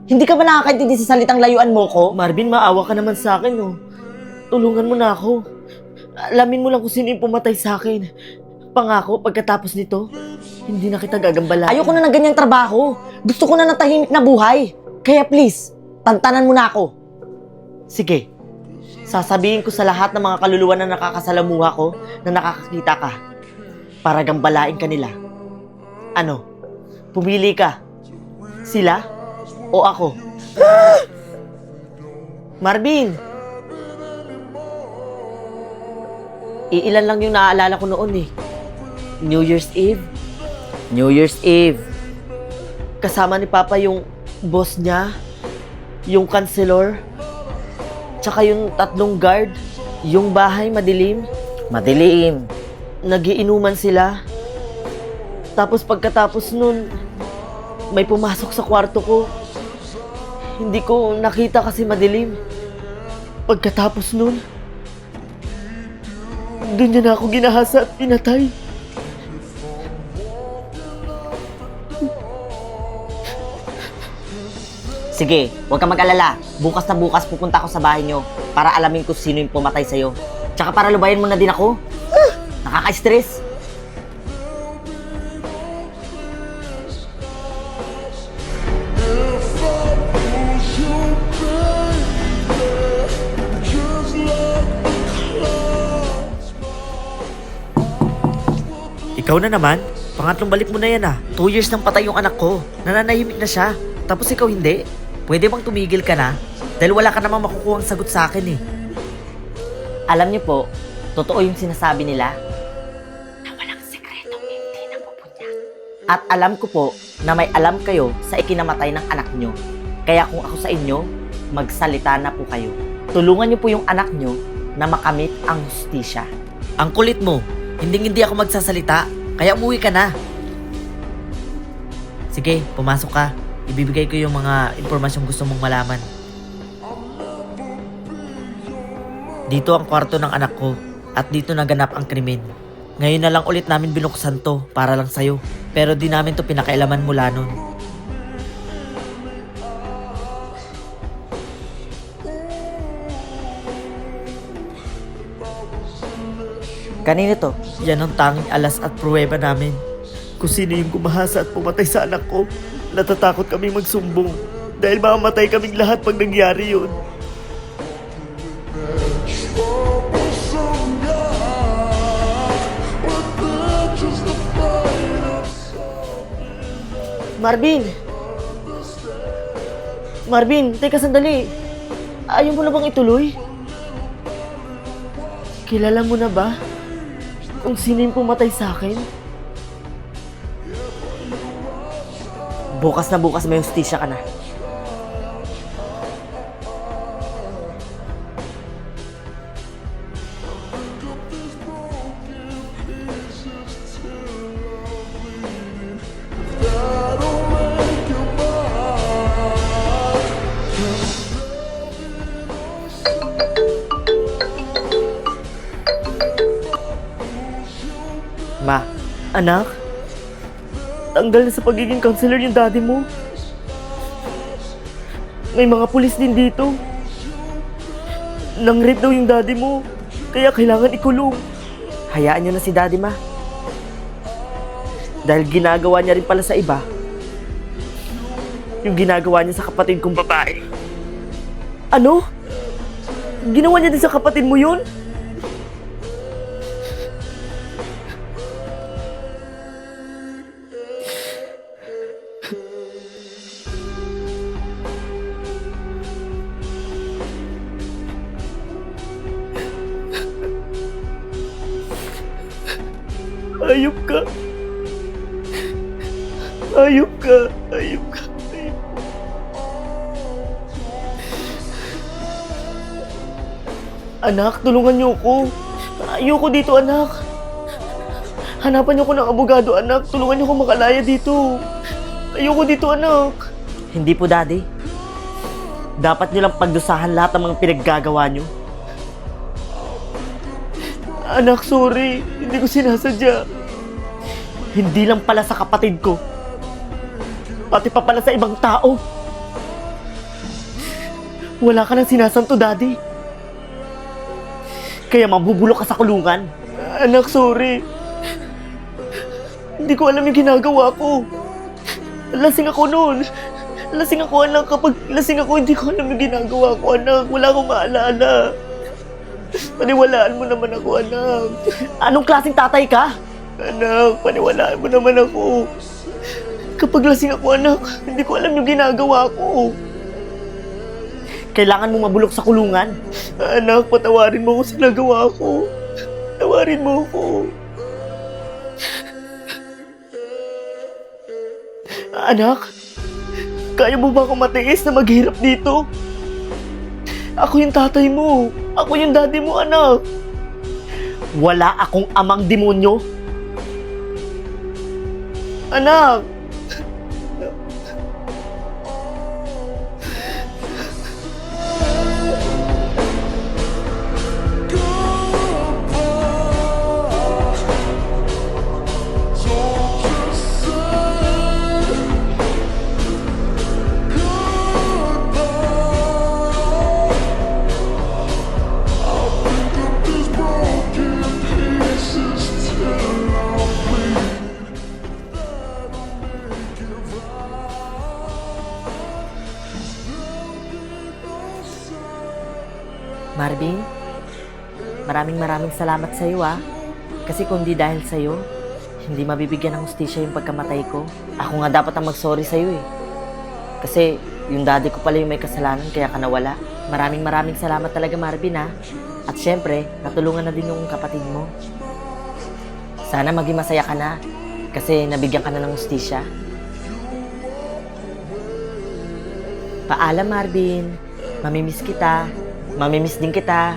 Hindi ka ba nakakaintindi sa salitang layuan mo ko? Marvin, maawa ka naman sa akin, no? Tulungan mo na ako. Alamin mo lang kung sino yung pumatay sa akin. Pangako, pagkatapos nito, hindi na kita gagambalain. Ayoko na ng ganyang trabaho. Gusto ko na ng tahimik na buhay. Kaya please, tantanan mo na ako. Sige, sasabihin ko sa lahat ng mga kaluluwa na nakakasalamuha ko na nakakakita ka para gambalain ka nila. Ano? Pumili ka. Sila o ako? Marvin! Iilan lang yung naaalala ko noon eh. New Year's Eve. New Year's Eve. Kasama ni Papa yung boss niya, yung kanselor, tsaka yung 3 guard, yung bahay madilim. Madilim. Nagiinuman sila. Tapos pagkatapos nun, may pumasok sa kwarto ko. Hindi ko nakita kasi madilim. Pagkatapos nun, doon niya na ako ginahasa at pinatay. Sige, huwag ka mag-alala. Bukas na bukas pupunta ako sa bahay nyo para alamin kung sino yung pumatay sa'yo. Tsaka para lubayan mo na din ako. Nakaka-stress. Ikaw na naman? Pangatlong balik mo na yan ah. 2 years nang patay yung anak ko. Nananahimik na siya. Tapos ikaw hindi? Pwede bang tumigil ka na? Dahil wala ka namang makukuhang sagot sa akin eh. Alam niyo po, totoo yung sinasabi nila na walang sekretong hindi napupunya. At alam ko po na may alam kayo sa ikinamatay ng anak nyo. Kaya kung ako sa inyo, magsalita na po kayo. Tulungan niyo po yung anak nyo na makamit ang hustisya. Ang kulit mo. Hindi ako magsasalita. Kaya umuwi ka na. Sige, pumasok ka. Ibibigay ko yung mga impormasyong gusto mong malaman. Dito ang kwarto ng anak ko at dito naganap ang krimen. Ngayon na lang ulit namin binuksan to para lang sa'yo. Pero di namin to pinakailaman mula nun. Kanino to? Yan ang tanging alas at pruweba namin. Kung sino yung gumahasa at pumatay sa anak ko, natatakot kami magsumbong. Dahil mamamatay kaming lahat pag nangyari yun. Marvin! Marvin, teka sandali. Ayaw mo na bang ituloy? Kilala mo na ba kung sino yung pumatay sa akin? Bukas na bukas may hustisya ka na. Ma, anak, tanggal na sa pagiging counselor yung daddy mo. May mga pulis din dito. Nang-rape daw yung daddy mo, kaya kailangan ikulong. Hayaan nyo na si Daddy, ma. Dahil ginagawa niya rin pala sa iba Yung ginagawa niya sa kapatid kong babae. Ano? Ginawa niya din sa kapatid mo yun? Ayop ka. Ayop ka. Ayop ka. Ayop. Anak, tulungan niyo ako. Ayoko dito, anak. Hanapan niyo ko ng abogado, anak. Tulungan niyo ko makalaya dito. Ayoko dito, anak. Hindi po, Daddy. Dapat nyo lang pagdusahan lahat ng mga pinaggagawa nyo. Anak, sorry. Hindi ko sinasadya. Hindi lang pala sa kapatid ko. Pati pa pala sa ibang tao. Wala ka nang sinasanto, Daddy. Kaya mabubulok ka sa kulungan. Anak, sorry. Hindi ko alam yung ginagawa ko. Lasing ako noon. Lasing ako, anak. Kapag lasing ako, hindi ko alam yung ginagawa ko, anak. Wala akong maalala. Paniwalaan mo naman ako, anak. Anong klaseng tatay ka? Anak, paniwalaan mo naman ako. Kapag lasing ako, anak, hindi ko alam yung ginagawa ko. Kailangan mo mabulok sa kulungan. Anak, patawarin mo ako sa nagawa ko. Patawarin mo ako. Anak, kaya mo ba akong matiis na maghirap dito? Ako yung tatay mo. Ako yung daddy mo, anak. Wala akong amang demonyo. Anak! Marvin, maraming salamat sa iyo ah. Kasi kung di dahil sa iyo, hindi mabibigyan ng hustisya yung pagkamatay ko. Ako nga dapat ang mag-sorry sa iyo eh. Kasi yung daddy ko pala yung may kasalanan kaya ka nawala. Maraming salamat talaga, Marvin ah. At syempre, natulungan na din yung kapatid mo. Sana maging masaya ka na kasi nabigyan ka na ng hustisya. Paalam, Marvin. Mamimiss kita. Mamimiss din kita.